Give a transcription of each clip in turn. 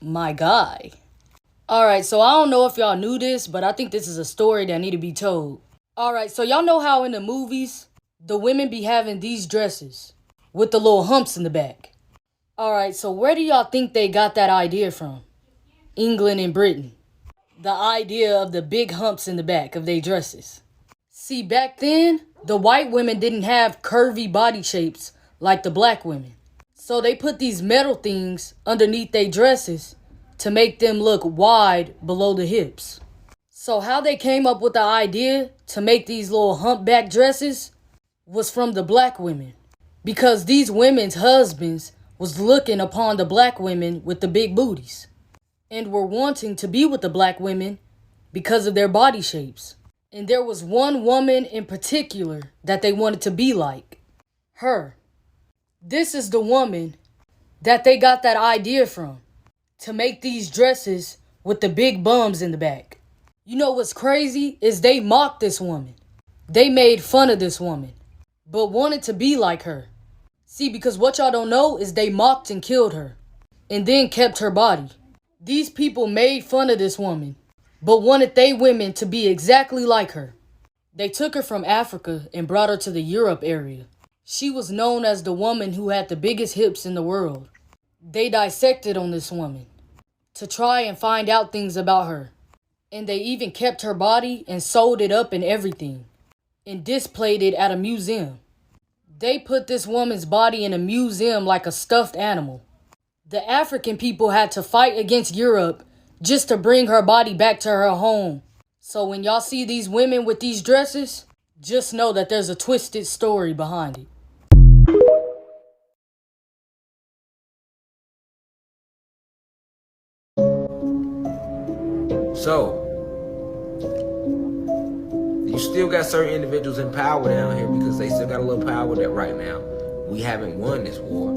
My guy. Alright, so I don't know if y'all knew this, but I think this is a story that need to be told. Alright, so y'all know how in the movies, the women be having these dresses with the little humps in the back. Alright, so where do y'all think they got that idea from? England and Britain. The idea of the big humps in the back of their dresses. See, back then, the white women didn't have curvy body shapes like the black women. So they put these metal things underneath their dresses to make them look wide below the hips. So how they came up with the idea to make these little humpback dresses was from the black women. Because these women's husbands was looking upon the black women with the big booties and were wanting to be with the black women because of their body shapes. And there was one woman in particular that they wanted to be like. Her. This is the woman that they got that idea from to make these dresses with the big bums in the back. You know what's crazy is they mocked this woman. They made fun of this woman, but wanted to be like her. See, because what y'all don't know is they mocked and killed her and then kept her body. These people made fun of this woman, but wanted they women to be exactly like her. They took her from Africa and brought her to the Europe area. She was known as the woman who had the biggest hips in the world. They dissected on this woman to try and find out things about her. And they even kept her body and sold it up and everything and displayed it at a museum. They put this woman's body in a museum like a stuffed animal. The African people had to fight against Europe just to bring her body back to her home. So when y'all see these women with these dresses, just know that there's a twisted story behind it. So, you still got certain individuals in power down here because they still got a little power that right now we haven't won this war.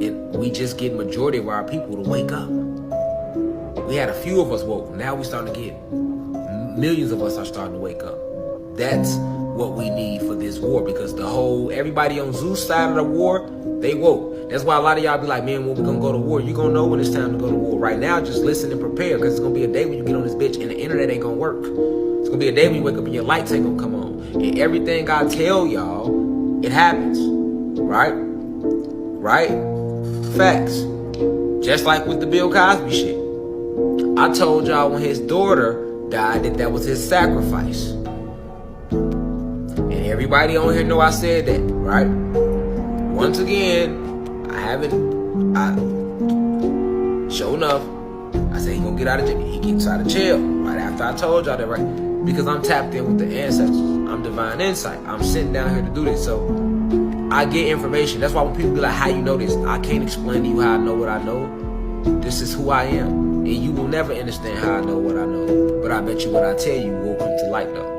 And we just get majority of our people to wake up. We had a few of us woke. Now we starting to get millions of us are starting to wake up. That's what we need for this war because everybody on Zeus side of the war, they woke. That's why a lot of y'all be like, man, when we gonna go to war? You gonna know when it's time to go to war. Right now, just listen and prepare because it's gonna be a day when you get on this bitch and the internet ain't gonna work. It's gonna be a day when you wake up and your lights ain't gonna come on. And everything I tell y'all, it happens. Right? Right? Facts. Just like with the Bill Cosby shit. I told y'all when his daughter died that was his sacrifice. And everybody on here know I said that, right? Once again, sure enough, I said he gonna get out of jail. He gets out of jail right after I told y'all that, right? Because I'm tapped in with the ancestors. I'm divine insight. I'm sitting down here to do this. So I get information. That's why when people be like, how you know this? I can't explain to you how I know what I know. This is who I am. And you will never understand how I know what I know. But I bet you what I tell you will come to light though.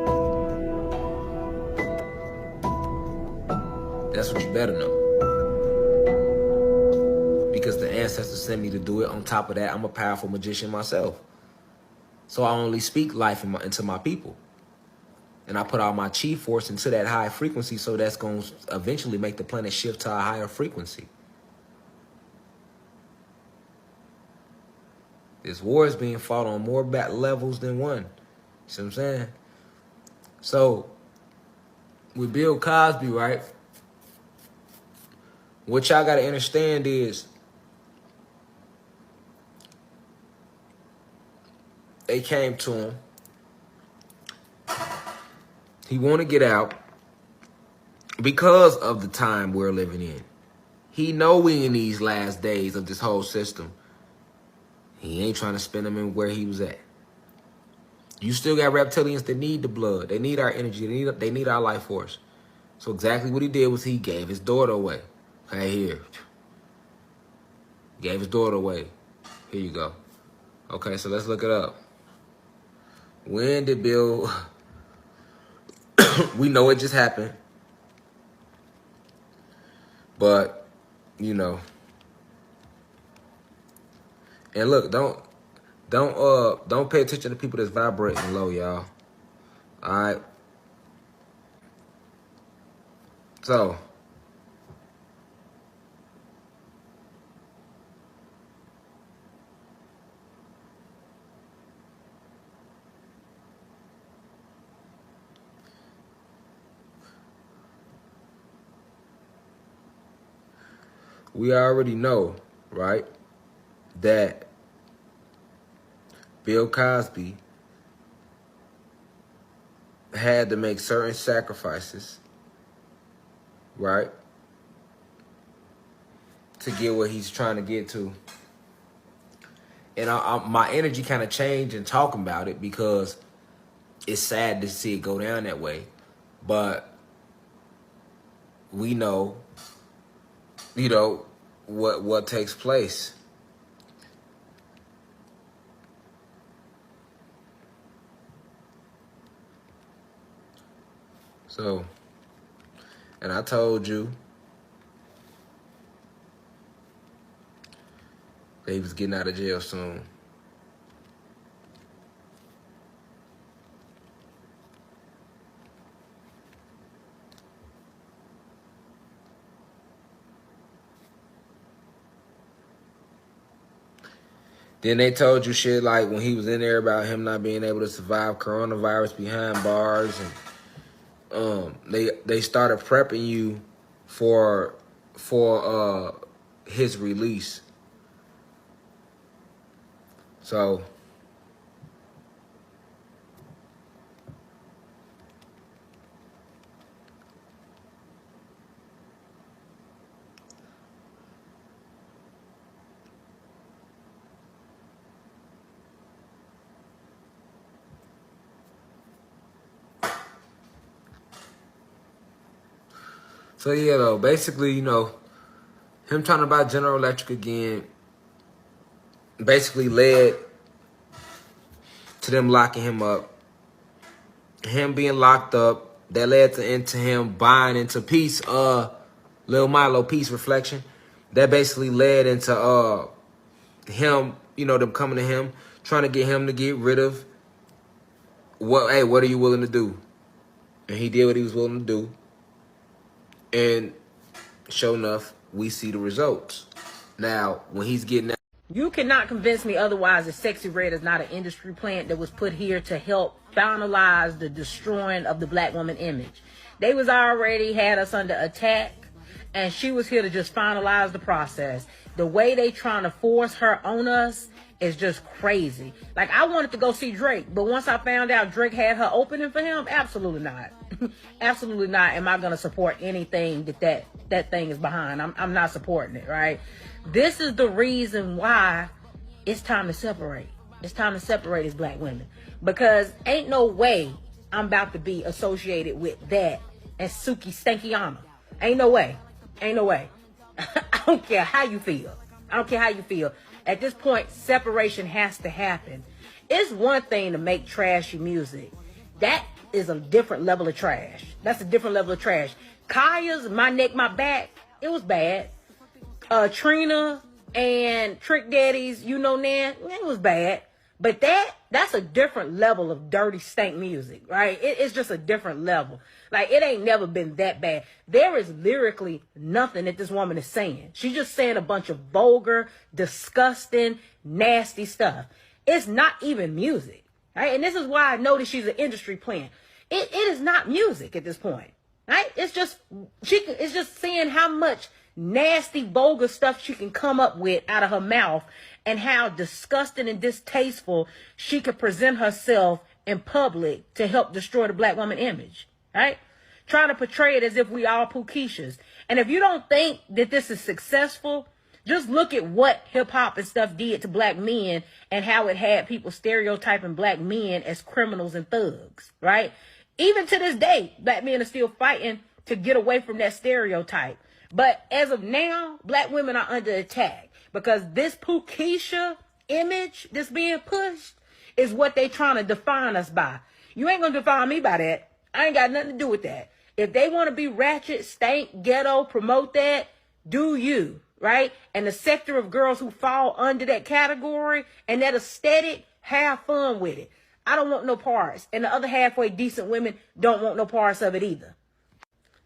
That's what you better know. Because the ancestors sent me to do it. On top of that, I'm a powerful magician myself. So I only speak life into my people. And I put all my chi force into that high frequency, so that's going to eventually make the planet shift to a higher frequency. This war is being fought on more levels than one. See what I'm saying? So, with Bill Cosby, right? What y'all got to understand is they came to him. He want to get out because of the time we're living in. He know we in these last days of this whole system. He ain't trying to spend them in where he was at. You still got reptilians that need the blood. They need our energy. They need our life force. So exactly what he did was he gave his daughter away. Hey, here. Gave his daughter away. Here you go. Okay, so let's look it up. When did Bill... We know it just happened. But, you know. And look, don't pay attention to people that's vibrating low, y'all. Alright. So we already know, right, that Bill Cosby had to make certain sacrifices, right, to get what he's trying to get to. And my energy kind of changed in talking about it because it's sad to see it go down that way. But we know, what takes place. So, and I told you that he was getting out of jail soon. Then they told you shit like when he was in there about him not being able to survive coronavirus behind bars, and they started prepping you for his release. So yeah, though, basically, him trying to buy General Electric again basically led to them locking him up. Him being locked up, that led into him buying into Peace, Lil Milo Peace Reflection. That basically led into him, them coming to him, trying to get him to get rid of what are you willing to do? And he did what he was willing to do. And sure enough, we see the results. Now, when he's getting out. You cannot convince me otherwise that Sexyy Red is not an industry plant that was put here to help finalize the destroying of the black woman image. They was already had us under attack, and she was here to just finalize the process. The way they trying to force her on us is just crazy. Like, I wanted to go see Drake, but once I found out Drake had her opening for him, absolutely not. Absolutely not am I going to support anything that thing is behind. I'm not supporting it, right? This is the reason why it's time to separate. It's time to separate as black women. Because ain't no way I'm about to be associated with that and Suki Stankiana. Ain't no way. Ain't no way. I don't care how you feel. I don't care how you feel. At this point, separation has to happen. It's one thing to make trashy music. That is a different level of trash. That's a different level of trash. Kaya's My Neck, My Back, it was bad. Trina and Trick Daddy's You Know Nan, it was bad. But that's a different level of dirty stank music, right? It's just a different level. Like, it ain't never been that bad. There is lyrically nothing that this woman is saying. She's just saying a bunch of vulgar, disgusting, nasty stuff. It's not even music, right? And this is why I know that she's an industry plant. It is not music at this point, right? It's just saying how much nasty, vulgar stuff she can come up with out of her mouth, and how disgusting and distasteful she could present herself in public to help destroy the black woman image, right? Trying to portray it as if we all Pookeishas. And if you don't think that this is successful, just look at what hip hop and stuff did to black men and how it had people stereotyping black men as criminals and thugs, right? Even to this day, black men are still fighting to get away from that stereotype. But as of now, black women are under attack because this Pookeisha image that's being pushed is what they trying to define us by. You ain't going to define me by that. I ain't got nothing to do with that. If they want to be ratchet, stank, ghetto, promote that, do you, right? And the sector of girls who fall under that category and that aesthetic, have fun with it. I don't want no parts. And the other halfway decent women don't want no parts of it either.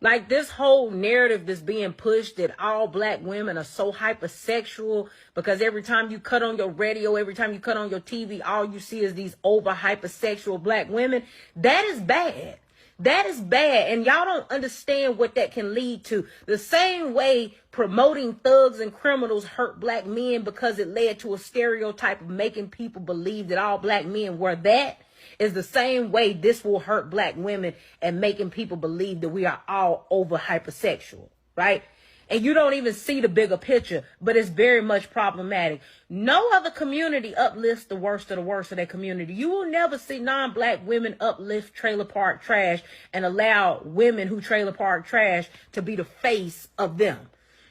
Like, this whole narrative that's being pushed that all black women are so hypersexual because every time you cut on your radio, every time you cut on your TV, all you see is these over hypersexual black women. That is bad. That is bad, and y'all don't understand what that can lead to. The same way promoting thugs and criminals hurt black men because it led to a stereotype of making people believe that all black men were that, is the same way this will hurt black women and making people believe that we are all over hypersexual, right? And you don't even see the bigger picture, but it's very much problematic. No other community uplifts the worst of their community. You will never see non-black women uplift trailer park trash and allow women who trailer park trash to be the face of them.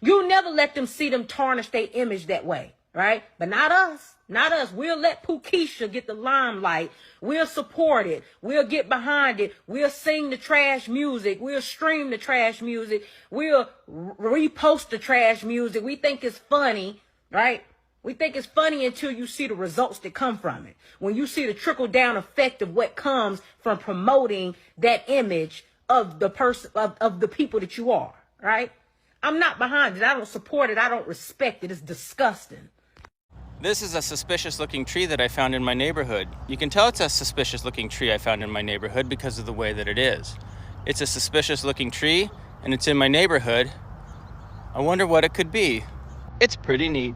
You'll never let them see them tarnish their image that way, right? But not us. Not us. We'll let Pookeisha get the limelight. We'll support it. We'll get behind it. We'll sing the trash music. We'll stream the trash music. We'll repost the trash music. We think it's funny, right? We think it's funny until you see the results that come from it. When you see the trickle down effect of what comes from promoting that image of the person, of the people that you are, right? I'm not behind it. I don't support it. I don't respect it. It's disgusting. This is a suspicious looking tree that I found in my neighborhood. You can tell it's a suspicious looking tree I found in my neighborhood because of the way that it is. It's a suspicious looking tree and it's in my neighborhood. I wonder what it could be. It's pretty neat.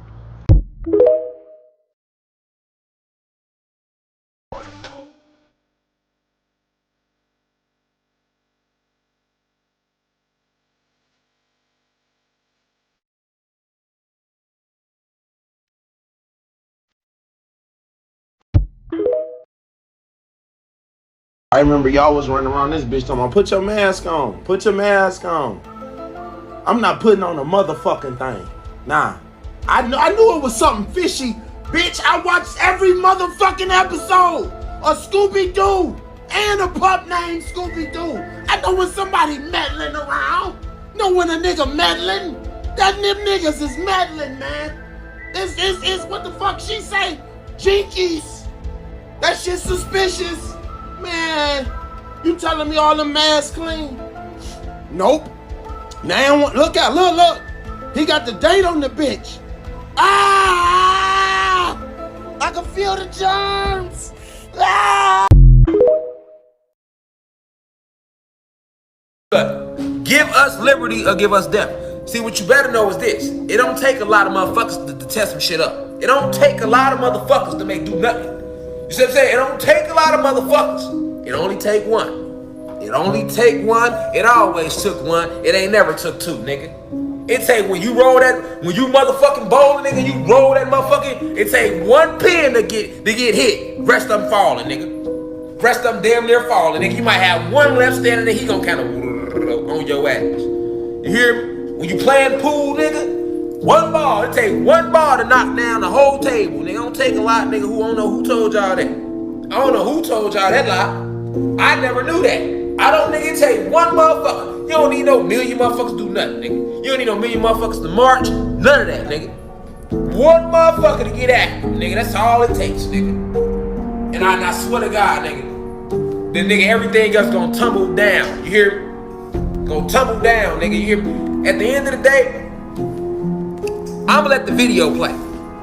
I remember y'all was running around this bitch talking about, put your mask on, put your mask on. I'm not putting on a motherfucking thing. Nah. I knew it was something fishy. Bitch, I watched every motherfucking episode of Scooby-Doo and a pup named Scooby-Doo. I know when somebody meddling around. Know when a nigga meddling. That them niggas is meddling, man. It's what the fuck she say? Jinkies. That shit suspicious. Man, you telling me all the masks clean? Nope. Now look out, look. He got the date on the bitch. Ah! I can feel the germs. Ah! Give us liberty or give us death. See, what you better know is this. It don't take a lot of motherfuckers to test some shit up. It don't take a lot of motherfuckers to make do nothing. You see what I'm saying? It don't take a lot of motherfuckers. It only take one. It only take one. It always took one. It ain't never took two, nigga. It take when you motherfucking bowling, nigga, you roll that motherfucking, it take one pin to get hit. Rest of them falling, nigga. Rest of them damn near falling, nigga. You might have one left standing there, he gonna kind of on your ass. You hear me? When you playing pool, nigga, one ball, it take one ball to knock down the whole table. Nigga, don't take a lot, nigga, who don't know who told y'all that. I don't know who told y'all that lie. I never knew that. I don't, nigga, it take one motherfucker. You don't need no million motherfuckers to do nothing, nigga. You don't need no million motherfuckers to march. None of that, nigga. One motherfucker to get active, nigga. That's all it takes, nigga. And I swear to God, nigga, then nigga, everything else gonna tumble down. You hear me? Gonna tumble down, nigga. You hear me? At the end of the day, I'ma let the video play.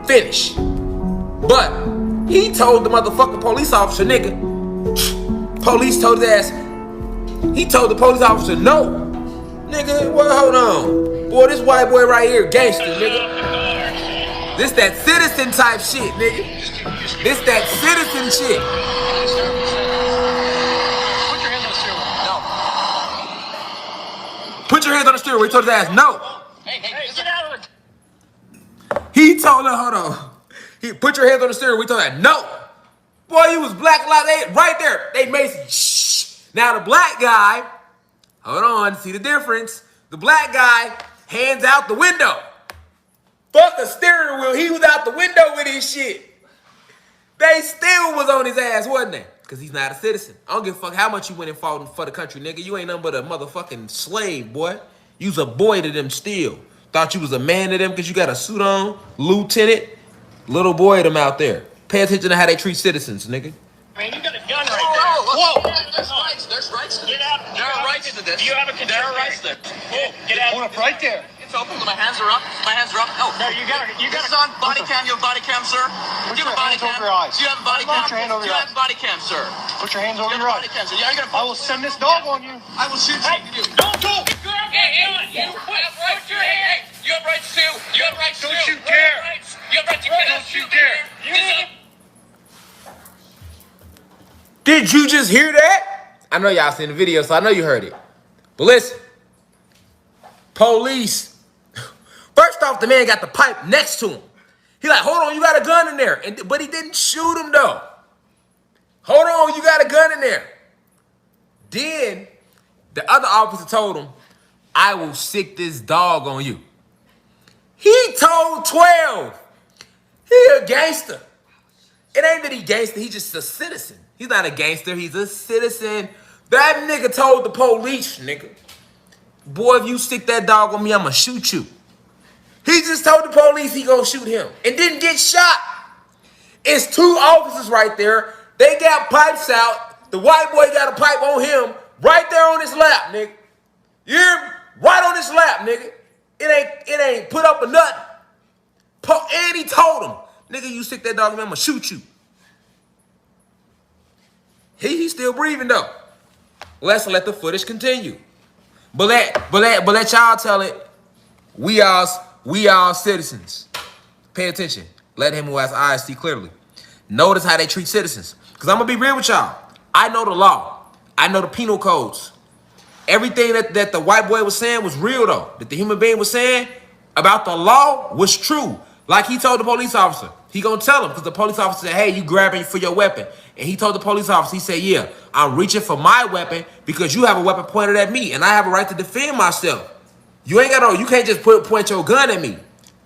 Finish. But he told the motherfucking police officer, nigga. Police told his ass. He told the police officer, no. Nigga, well, hold on. Boy, this white boy right here, gangster, nigga. This that citizen type shit, nigga. This that citizen shit. Put your hands on the steering wheel. He told his ass, no. Hey, get out of it. He told her, hold on. He put your hands on the steering wheel. He told her, no. Boy, you was black right there. They made some shh. Now the black guy, hold on, see the difference. The black guy, hands out the window. Fuck the steering wheel. He was out the window with his shit. They still was on his ass, wasn't they? Because he's not a citizen. I don't give a fuck how much you went and fought for the country, nigga. You ain't nothing but a motherfucking slave, boy. You's a boy to them still. Thought you was a man to them because you got a suit on, lieutenant, little boy to them out there. Pay attention to how they treat citizens, nigga. Man, you got a gun right there. Whoa! There's rights. Get out. There are rights to this. Do you have a gun? There are rights there. Get out. Hold up right there. It's open. My hands are up. My hands are up. Oh, No, you got. This is on body cam. You have body cam, sir? Do you have a body cam? Do you have a body cam? Put your hand over Do you your have a body cam, sir? Put your hands over You your have a body eyes. cam, sir. Yeah, you're gonna. I will send this dog on you. I will shoot you. You do. Don't. You have rights to. Hey, you have rights to. You have rights to. Don't you dare. You have rights to. Don't you dare. Did you just hear that? I know y'all seen the video, so I know you heard it. But listen, police. First off, the man got the pipe next to him. He like, hold on, you got a gun in there. But he didn't shoot him though. Hold on, you got a gun in there. Then the other officer told him, I will sick this dog on you. He told 12. He a gangster. It ain't that he gangster, he's just a citizen. He's not a gangster, he's a citizen. That nigga told the police, nigga, boy, if you stick that dog on me, I'ma shoot you. He just told the police he gonna shoot him and didn't get shot. It's two officers right there. They got pipes out. The white boy got a pipe on him right there on his lap, nigga. You hear me? Right on his lap, nigga. It ain't put up a nut. And he told him, nigga, you stick that dog on me, I'ma shoot you. He's still breathing though. Let's let the footage continue. But let y'all tell it. We all citizens. Pay attention. Let him who has eyes see clearly. Notice how they treat citizens. Because I'm going to be real with y'all. I know the law. I know the penal codes. Everything that the white boy was saying was real, though. That the human being was saying about the law was true. Like he told the police officer. He going to tell him because the police officer said, hey, you grabbing for your weapon. And he told the police officer, he said, yeah, I'm reaching for my weapon because you have a weapon pointed at me and I have a right to defend myself. You can't just point your gun at me.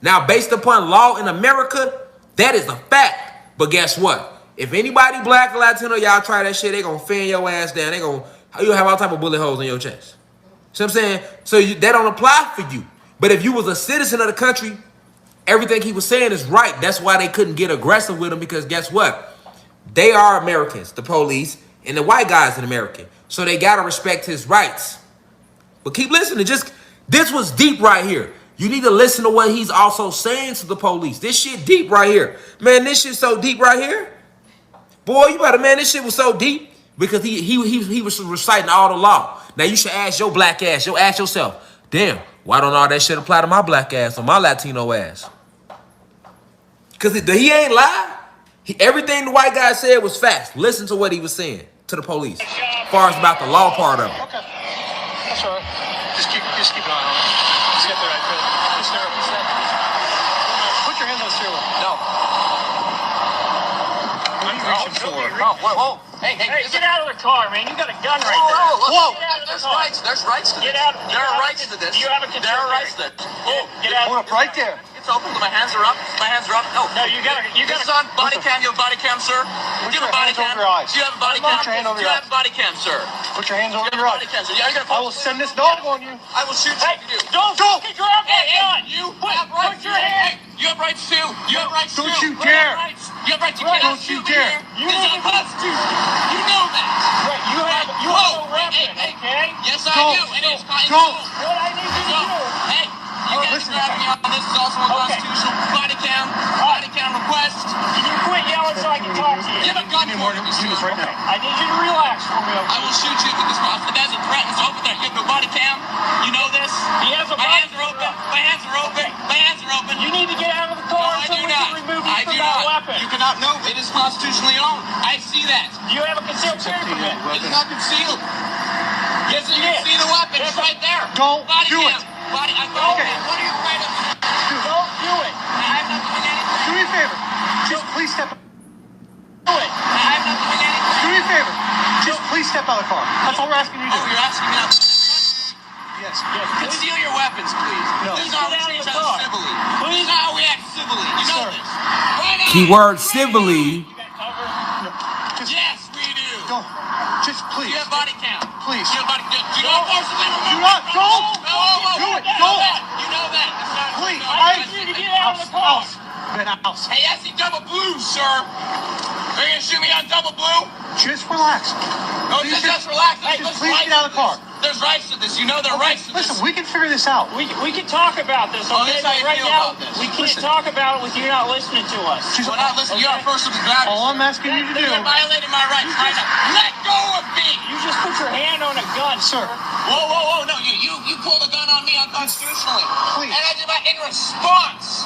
Now, based upon law in America, that is a fact. But guess what? If anybody black or Latino, y'all try that shit, they gonna fan your ass down. You'll have all type of bullet holes in your chest. See what I'm saying? So that don't apply for you. But if you was a citizen of the country, everything he was saying is right. That's why they couldn't get aggressive with him because guess what? They are Americans, the police, and the white guy's an American. So they gotta respect his rights. But keep listening. This was deep right here. You need to listen to what he's also saying to the police. This shit deep right here. Man, this shit so deep right here. Boy, you better, man, this shit was so deep because he was reciting all the law. Now you should ask your black ass, ask yourself, damn, why don't all that shit apply to my black ass or my Latino ass? Because he ain't lie. Everything the white guy said was facts. Listen to what he was saying to the police as far as about the law part of it. Okay. That's all right. Just keep an eye on it. Just get the right fit. Just there for a second. Put your hands on the steering wheel. No. What are you reaching for? Oh, whoa. Hey, get out of the car, man. You got a gun right there. Whoa. Get out of the There's car. rights. There's rights to this. Get out. There are rights to this. Do you have a There are rights to this. Get out. Hold up right there. It's open. My hands are up. My hands are up. No, you got This is on body cam. You have body cam, sir? Put Do you your have a body hands over cam? your eyes. Do you have a body cam? Put your hand over Do your you have a body cam, sir? Put your hands over Do you your have a body eyes. cam, sir? Yeah, you're I will send this dog on you. I will shoot Hey, you. don't grab that gun. You have rights. Put your hand. You have rights too. You have rights Don't too. you dare. You have rights. You cannot Don't you shoot me dare. here. You This is need to unconstitutional. You know that. Right, you have a weapon, okay? Yes, I Don't. do. And it's Don't. What I need you to do. Hey, you guys listen. grabbing me on this is also unconstitutional. Body cam request. Can you quit yelling so I can talk to you? You have a gun Give me for more me, to do this sir. right now. I need you to relax for me, I okay? will shoot you with this mouth. That's a threat. It's over there. You have no body cam. You know this. He has a My body hands are open. My hands are open. My hands are open. You need to get out of the No, car I so do we not. can remove you I from do that not. weapon. You cannot. No, it is constitutionally owned. I see that. Do you have a concealed carry permit? It is not concealed. Yes, you Yes. can see the weapon. It's right there. Don't Body do cam. it. Body. I Okay. What are you afraid of? Don't do it. I'm not doing anything. Do me a favor. Just please step. Do it. I'm not doing anything. Do me a favor. Just please step out of the car. That's all we're asking you to Oh, do. you're asking me now. Yes. Conceal your weapons, please. No. This is how we Get out of treat the each other car. civilly. This is how we act civilly. You know Sir. this. Right on. Keyword civilly. You got cover? Just Yes, we do. don't. Just Do please. you have body cam? Please. Do you have body cam? Do not forcibly remove Do not. me from Don't. the- No. Do it. You know Don't. that. You know that. It's not. Please. no, I need you to get out of the car. House. Man, house. Hey, that's the double blue, sir. Are you gonna shoot me on double blue? Just relax. No, Please just relax. Just please get out of the car. There's rights to this. You know there are rights to this. Listen, we can figure this out. We can talk about this, Oh, okay? this how you Right feel now, about this. we can't Listen. talk about it with you not listening to us. We're not listening. You're a person with gravity. All I'm asking you to do, You're violating my rights right now. Let go of me. You just put your hand on a gun, sir. Whoa. No, you pulled a gun on me unconstitutionally. Please. And I did in response.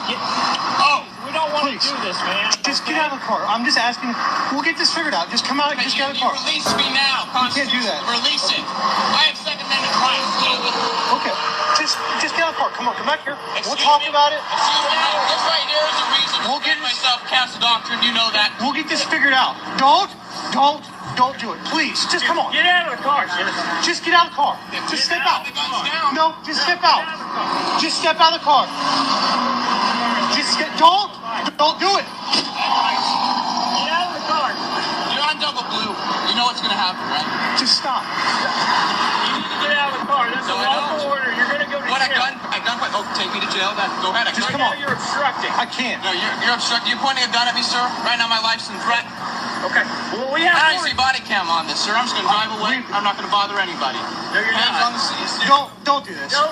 Oh. We don't want Please. to do this, man. Just get out of the car. I'm just asking. We'll get this figured out. Just come out and just get out of the car. Release me now. You can't do that. Release it. I have Second Amendment rights. Okay. Just get out of the car. Come on, come back here. We'll Excuse talk me? about it. Excuse me. This right here is the reason We'll get this- myself cast a doctrine. You know that. We'll get this figured out. Don't do it. Please. Just come on. Get out of the car, sir. Just get out of the car. Just step out. The gun's down. No, just step out. Just step out of the car. Don't do it. Get out of the car. You're on double blue. You know what's gonna happen, right? Just stop. You need to get out of the car. That's a No, I lawful don't. order. You're going to go to What, a jail. gun? Oh, take me to jail? Go ahead. Just Right come now, on. you're obstructing. I can't. No, you're obstructing. You're pointing a gun at me, sir. Right now, my life's in threat. Okay. Well, we I have don't see body cam on this, sir. I'm just gonna drive away. I'm not gonna bother anybody. No, you're Hands not. on the seat. Don't do this. No.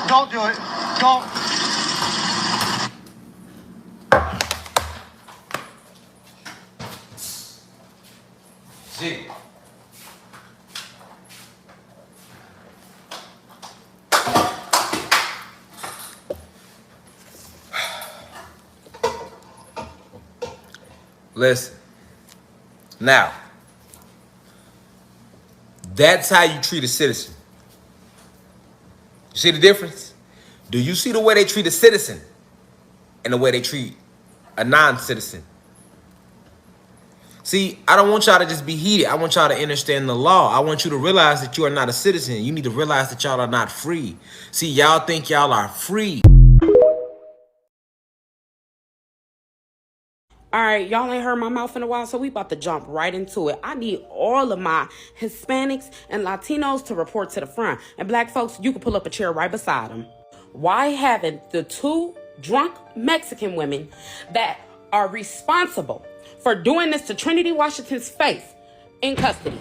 Don't do it. Don't. See. Listen. Now, that's how you treat a citizen. You see the difference? Do you see the way they treat a citizen and the way they treat a non-citizen? See, I don't want y'all to just be heated. I want y'all to understand the law. I want you to realize that you are not a citizen. You need to realize that y'all are not free. See, y'all think y'all are free. All right, y'all ain't heard my mouth in a while, so we about to jump right into it. I need all of my Hispanics and Latinos to report to the front. And black folks, you can pull up a chair right beside them. Why haven't the two drunk Mexican women that are responsible for doing this to Trinity Washington's face in custody?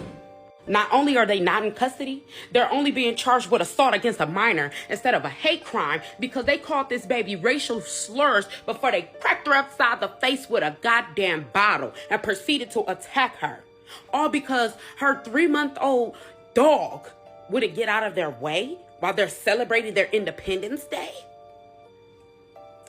Not only are they not in custody, they're only being charged with assault against a minor instead of a hate crime because they called this baby racial slurs before they cracked her upside the face with a goddamn bottle and proceeded to attack her. All because her 3-month-old dog wouldn't get out of their way while they're celebrating their Independence Day.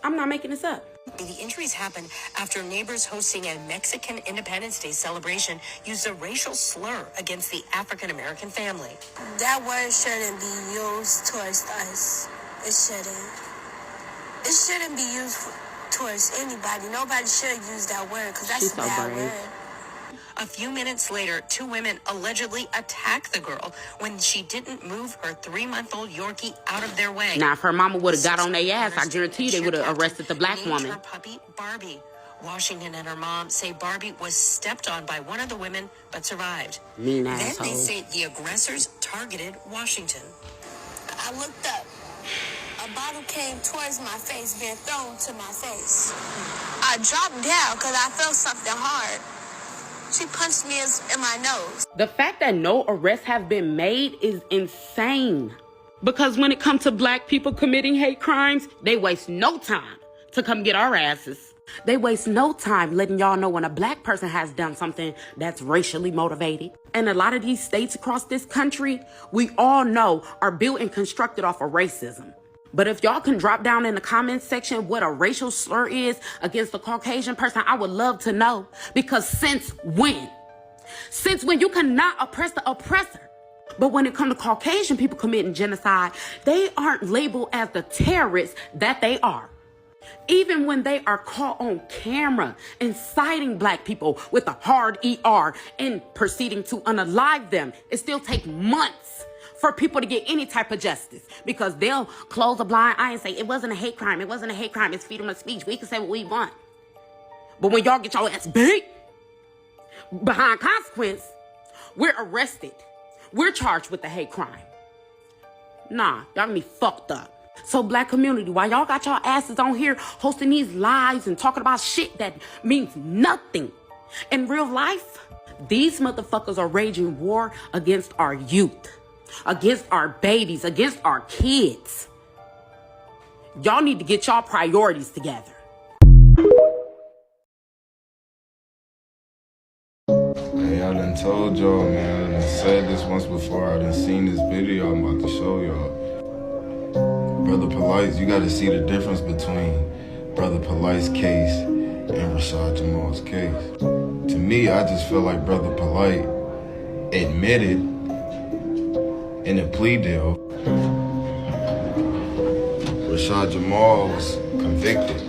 I'm not making this up. The injuries happened after neighbors hosting a Mexican Independence Day celebration used a racial slur against the African-American family. That word shouldn't be used towards us. It shouldn't. It shouldn't be used towards anybody. Nobody should use that word because that's She's a so bad brave. word. A few minutes later, two women allegedly attacked the girl when she didn't move her 3-month-old Yorkie out of their way. Now, if her mama would have got on their ass, I guarantee you they would have arrested the black Named woman. her puppy Barbie. Washington and her mom say Barbie was stepped on by one of the women but survived. Mean Then they asshole. say the aggressors targeted Washington. I looked up. A bottle came towards my face, being thrown to my face. I dropped down because I felt something hard. She punched me in my nose. The fact that no arrests have been made is insane. Because when it comes to black people committing hate crimes, they waste no time to come get our asses. They waste no time letting y'all know when a black person has done something that's racially motivated. And a lot of these states across this country, we all know are built and constructed off of racism. But if y'all can drop down in the comments section what a racial slur is against a Caucasian person, I would love to know. Because since when? Since when you cannot oppress the oppressor? But when it comes to Caucasian people committing genocide, they aren't labeled as the terrorists that they are. Even when they are caught on camera inciting black people with a hard ER and proceeding to unalive them, it still takes months for people to get any type of justice because they'll close a blind eye and say, it wasn't a hate crime. It wasn't a hate crime. It's freedom of speech. We can say what we want. But when y'all get your ass beat behind consequence, we're arrested. We're charged with the hate crime. Nah, y'all gonna be fucked up. So black community, while y'all got y'all asses on here hosting these lives and talking about shit that means nothing, in real life, these motherfuckers are waging war against our youth. against our babies, against our kids. Y'all need to get y'all priorities together. Hey, I done told y'all, man. I done said this once before. I done seen this video I'm about to show y'all. Brother Police, you gotta see the difference between Brother Police's case and Rashad Jamal's case. To me, I just feel like Brother Polite admitted in a plea deal. Rashad Jamal was convicted.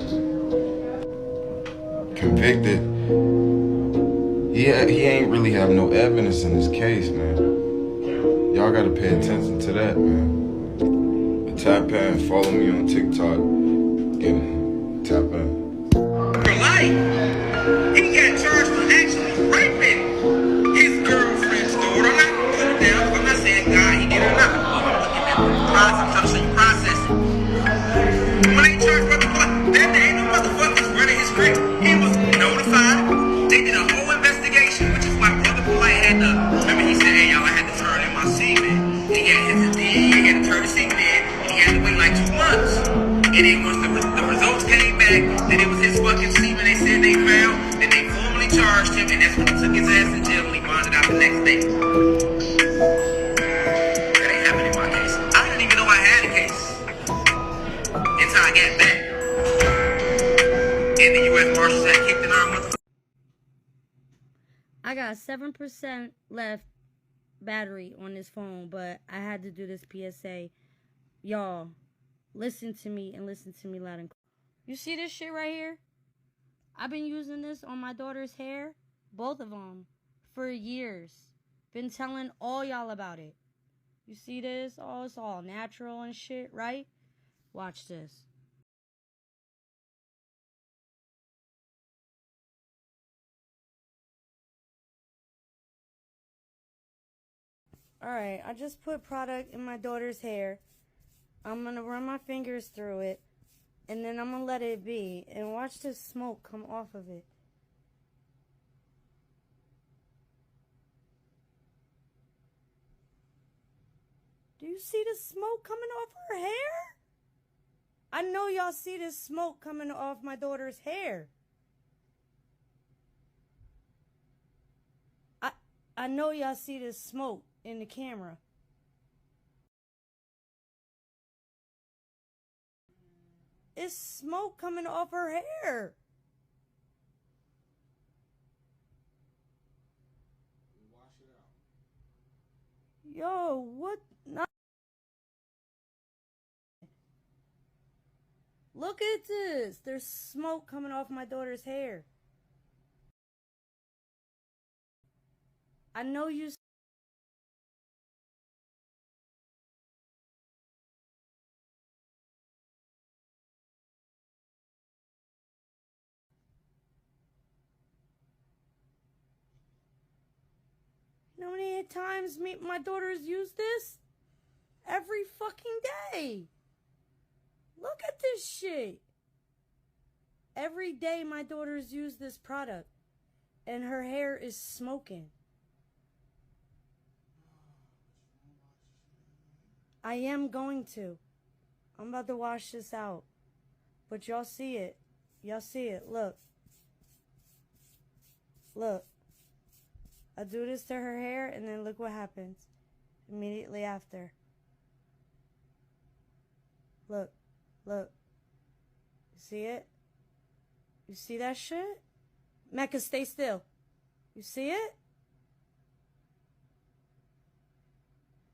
He ain't really have no evidence in this case, man. Y'all gotta pay attention to that, man. But tap in, follow me on TikTok. Tap in. For life, he got charged for actually raping his girlfriend's daughter. I'm not gonna put it down. I'm not saying God, he did it or not. I'm trying to show you processing. When they charged Brother Police, there ain't no motherfuckers running his script. He was notified. They did a whole investigation, which is why Brother Polite had to. Remember, he said, "Hey, y'all, I had to turn in my semen." He had to turn the semen in, and he had to wait like 2 months. And then once the results came back that it was his fucking semen, they said they found, then they formally charged him, and that's when he took his ass to jail and he bonded out the next day. That ain't happened in my case. I didn't even know I had a case until I got back. And the U.S. Marshals had kicked in our motherfucker. I got 7% left battery on this phone, but I had to do this PSA. Y'all, listen to me and listen to me loud and clear. You see this shit right here? I've been using this on my daughter's hair, both of them, for years. Been telling all y'all about it. You see this? Oh, it's all natural and shit, right? Watch this. Alright, I just put product in my daughter's hair. I'm going to run my fingers through it. And then I'm going to let it be. And watch the smoke come off of it. Do you see the smoke coming off her hair? I know y'all see this smoke coming off my daughter's hair. I know y'all see this smoke in the camera. It's smoke coming off her hair. Yo, what? Not Look at this. There's smoke coming off my daughter's hair. I know you. You know how many times my daughters use this? Every fucking day. Look at this shit. Every day my daughters use this product. And her hair is smoking. I am going to. I'm about to wash this out. But y'all see it. Y'all see it. Look. Look. I do this to her hair, and then look what happens immediately after. Look. Look. You see it? You see that shit? Mecca, stay still. You see it?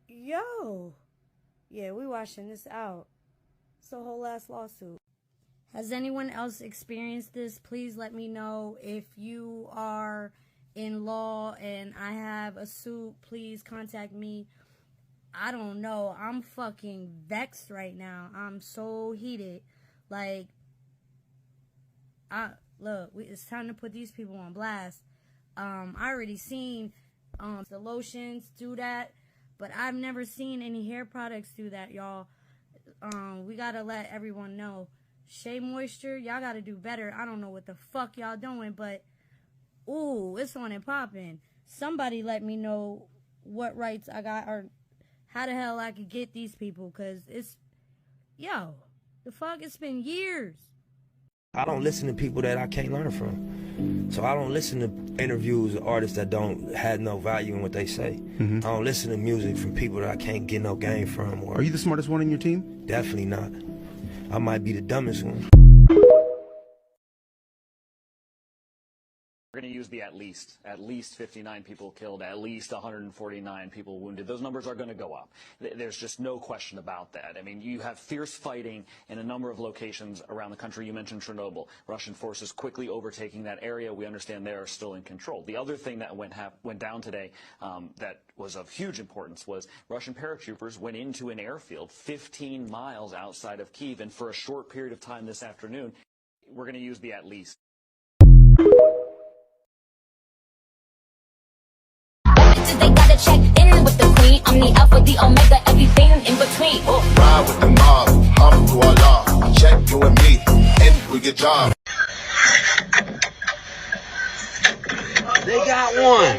Yo. Yeah, we washing this out. It's a whole ass lawsuit. Has anyone else experienced this? Please let me know. If you are in law and I have a suit, please contact me. I don't know. I'm fucking vexed right now. I'm so heated. Like, look, it's time to put these people on blast. I already seen the lotions do that. But I've never seen any hair products do that, y'all. We gotta let everyone know. Shea Moisture, y'all gotta do better. I don't know what the fuck y'all doing, but ooh, it's on and popping. Somebody let me know what rights I got, or how the hell I could get these people, because it's, yo, the fuck, it's been years. I don't listen to people that I can't learn from. So I don't listen to interviews of artists that don't have no value in what they say. I don't listen to music from people that I can't get no game from. Or, are you the smartest one in your team? Definitely not. I might be the dumbest one. We're going to use the at least 59 people killed, at least 149 people wounded. Those numbers are going to go up. There's just no question about that. I mean, you have fierce fighting in a number of locations around the country. You mentioned Chernobyl. Russian forces quickly overtaking that area. We understand they are still in control. The other thing that went down today that was of huge importance was Russian paratroopers went into an airfield 15 miles outside of Kyiv, and for a short period of time this afternoon, we're going to use the at least. They gotta check in with the queen. I'm the alpha, the omega, everything in between. Ride with the mob, Allah. Check you and me, and we get job. They got one.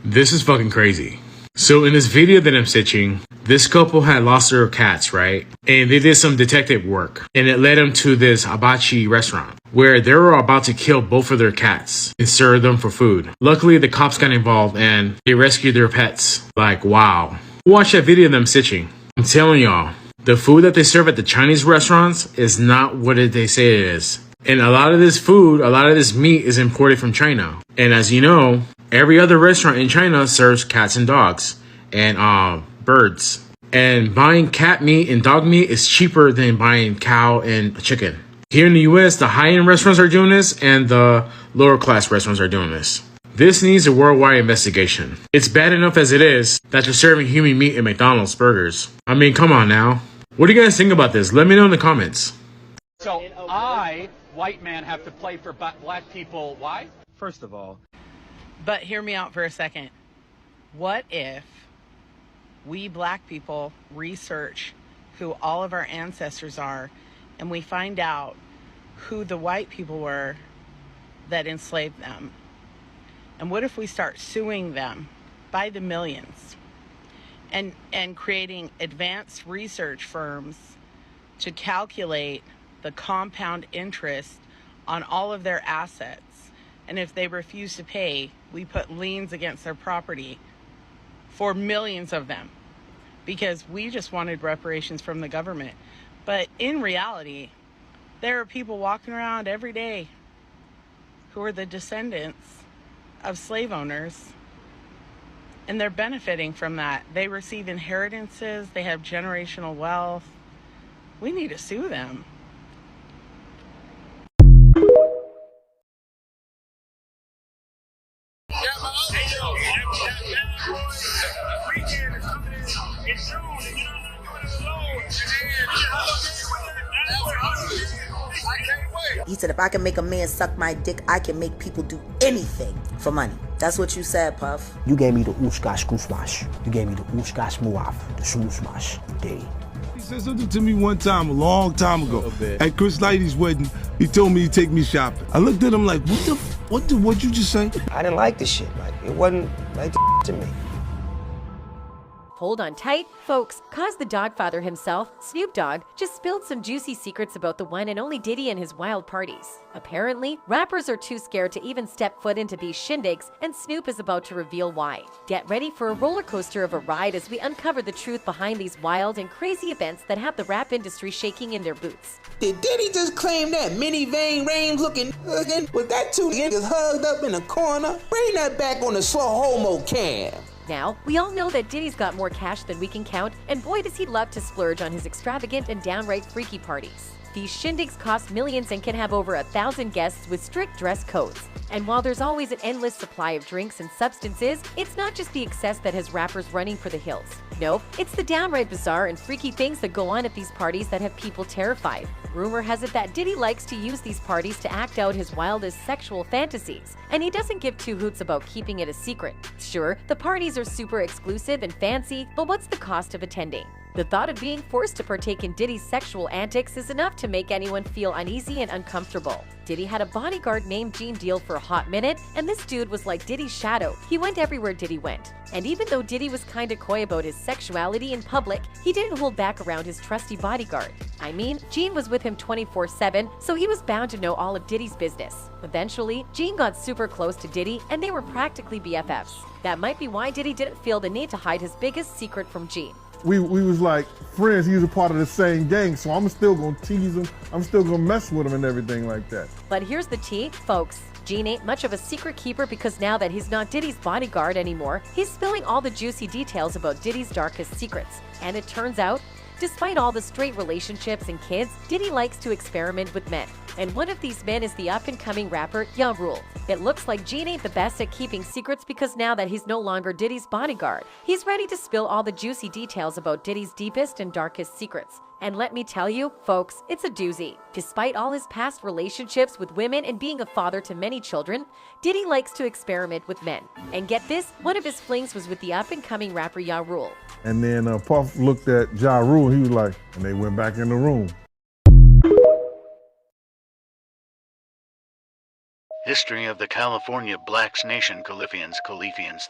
This is fucking crazy. So in this video that I'm stitching, this couple had lost their cats, right? And they did some detective work. And it led them to this hibachi restaurant where they were about to kill both of their cats and serve them for food. Luckily, the cops got involved and they rescued their pets. Like, wow. Watch that video of them stitching. I'm telling y'all, the food that they serve at the Chinese restaurants is not what they say it is. And a lot of this food, a lot of this meat is imported from China. And as you know, every other restaurant in China serves cats and dogs and birds. And buying cat meat and dog meat is cheaper than buying cow and chicken. Here in the US, the high-end restaurants are doing this and the lower class restaurants are doing this. This needs a worldwide investigation. It's bad enough as it is that they're serving human meat in McDonald's burgers. I mean, come on now. What do you guys think about this? Let me know in the comments. So I, white man, have to play for black people. Why? First of all. But hear me out for a second. What if we black people research who all of our ancestors are and we find out who the white people were that enslaved them? And what if we start suing them by the millions and creating advanced research firms to calculate the compound interest on all of their assets? And if they refuse to pay, we put liens against their property for millions of them because we just wanted reparations from the government. But in reality, there are people walking around every day who are the descendants of slave owners, and they're benefiting from that. They receive inheritances, they have generational wealth. We need to sue them. He said, if I can make a man suck my dick, I can make people do anything for money. That's what you said, Puff. You gave me the Ushkash Kusmash. You gave me the Ushkash Muaf, the Shmusmash, Day. He said something to me one time, a long time ago. At Chris Lighty's wedding, he told me he'd take me shopping. I looked at him like, what'd you just say? I didn't like this shit. Like, it wasn't like to me. Hold on tight, folks, cause the Dogfather himself, Snoop Dogg, just spilled some juicy secrets about the one and only Diddy and his wild parties. Apparently, rappers are too scared to even step foot into these shindigs, and Snoop is about to reveal why. Get ready for a roller coaster of a ride as we uncover the truth behind these wild and crazy events that have the rap industry shaking in their boots. Did Diddy just claim that Mini Vane Rames looking with that two niggas hugged up in a corner? Bring that back on the slow homo cam. Now, we all know that Diddy's got more cash than we can count, and boy does he love to splurge on his extravagant and downright freaky parties. These shindigs cost millions and can have over 1,000 guests with strict dress codes. And while there's always an endless supply of drinks and substances, it's not just the excess that has rappers running for the hills. No, it's the downright bizarre and freaky things that go on at these parties that have people terrified. Rumor has it that Diddy likes to use these parties to act out his wildest sexual fantasies, and he doesn't give two hoots about keeping it a secret. Sure, the parties are super exclusive and fancy, but what's the cost of attending? The thought of being forced to partake in Diddy's sexual antics is enough to make anyone feel uneasy and uncomfortable. Diddy had a bodyguard named Gene Deal for a hot minute, and this dude was like Diddy's shadow. He went everywhere Diddy went. And even though Diddy was kinda coy about his sexuality in public, he didn't hold back around his trusty bodyguard. I mean, Gene was with him 24/7, so he was bound to know all of Diddy's business. Eventually, Gene got super close to Diddy, and they were practically BFFs. That might be why Diddy didn't feel the need to hide his biggest secret from Gene. We was like friends. He was a part of the same gang, so I'm still gonna tease him. I'm still gonna mess with him and everything like that. But here's the tea, folks. Gene ain't much of a secret keeper because now that he's not Diddy's bodyguard anymore, he's spilling all the juicy details about Diddy's darkest secrets. And it turns out, despite all the straight relationships and kids, Diddy likes to experiment with men. And one of these men is the up-and-coming rapper Ja Rule. It looks like Gene ain't the best at keeping secrets because now that he's no longer Diddy's bodyguard, he's ready to spill all the juicy details about Diddy's deepest and darkest secrets. And let me tell you, folks, it's a doozy. Despite all his past relationships with women and being a father to many children, Diddy likes to experiment with men. And get this, one of his flings was with the up-and-coming rapper Ja Rule. And then Puff looked at Ja Rule and he was like, and they went back in the room. History of the California Blacks Nation Califians,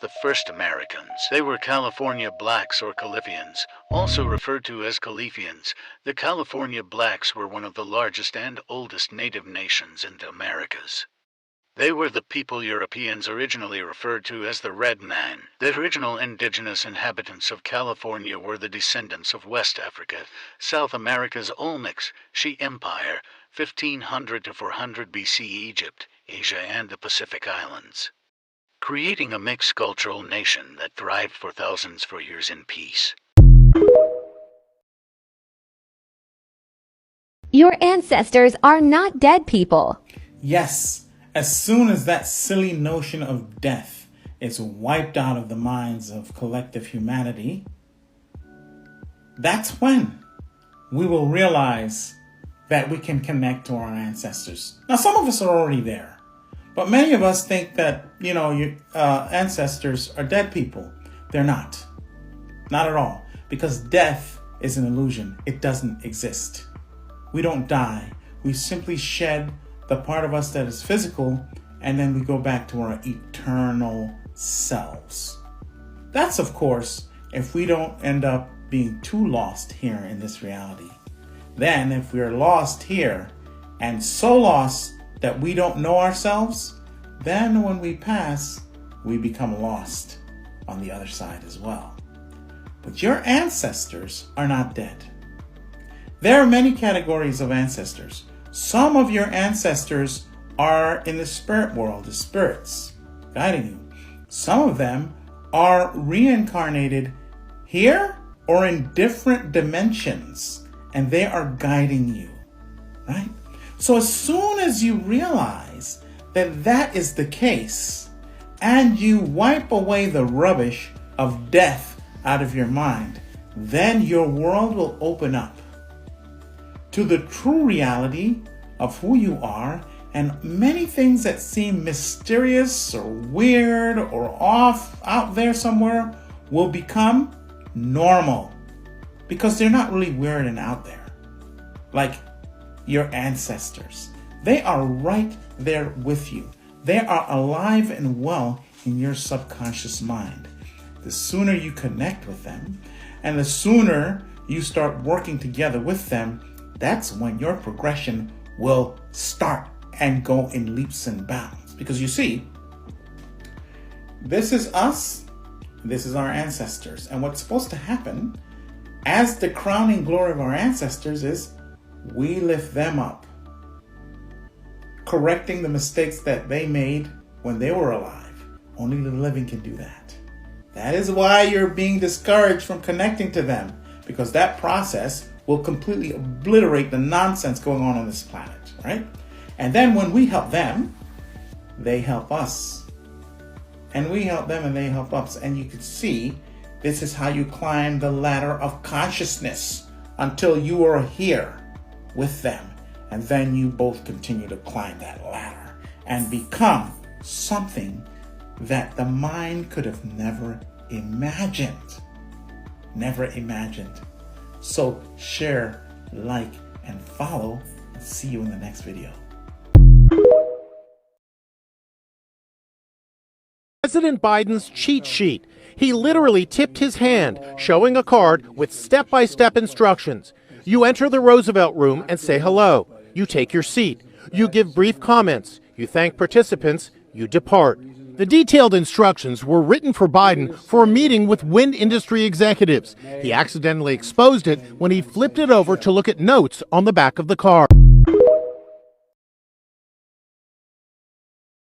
the first Americans. They were California Blacks or Califians, also referred to as Califians. The California Blacks were one of the largest and oldest native nations in the Americas. They were the people Europeans originally referred to as the Red Man. The original indigenous inhabitants of California were the descendants of West Africa, South America's Olmecs, She Empire, 1500 to 400 BC Egypt, Asia and the Pacific Islands, creating a mixed cultural nation that thrived for thousands of years in peace. Your ancestors are not dead people. Yes, as soon as that silly notion of death is wiped out of the minds of collective humanity, that's when we will realize that we can connect to our ancestors. Now, some of us are already there. But many of us think that, your ancestors are dead people. They're not. Not at all. Because death is an illusion. It doesn't exist. We don't die. We simply shed the part of us that is physical, and then we go back to our eternal selves. That's, of course, if we don't end up being too lost here in this reality. Then, if we're lost here, and so lost that we don't know ourselves, then when we pass, we become lost on the other side as well. But your ancestors are not dead. There are many categories of ancestors. Some of your ancestors are in the spirit world, the spirits guiding you. Some of them are reincarnated here or in different dimensions, and they are guiding you, right? So as soon as you realize that that is the case, and you wipe away the rubbish of death out of your mind, then your world will open up to the true reality of who you are, and many things that seem mysterious or weird or off out there somewhere will become normal, because they're not really weird and out there. Like your ancestors. They are right there with you. They are alive and well in your subconscious mind. The sooner you connect with them, and the sooner you start working together with them, that's when your progression will start and go in leaps and bounds. Because you see, this is us, this is our ancestors. And what's supposed to happen as the crowning glory of our ancestors is we lift them up, correcting the mistakes that they made when they were alive. Only the living can do that. That is why you're being discouraged from connecting to them, because that process will completely obliterate the nonsense going on this planet, right? And then when we help them, they help us. And we help them and they help us. And you can see, this is how you climb the ladder of consciousness until you are here with them. And then you both continue to climb that ladder and become something that the mind could have never imagined. Never imagined. So share, like, and follow, and see you in the next video. President Biden's cheat sheet. He literally tipped his hand, showing a card with step-by-step instructions. You enter the Roosevelt room and say hello. You take your seat. You give brief comments. You thank participants. You depart. The detailed instructions were written for Biden for a meeting with wind industry executives. He accidentally exposed it when he flipped it over to look at notes on the back of the card.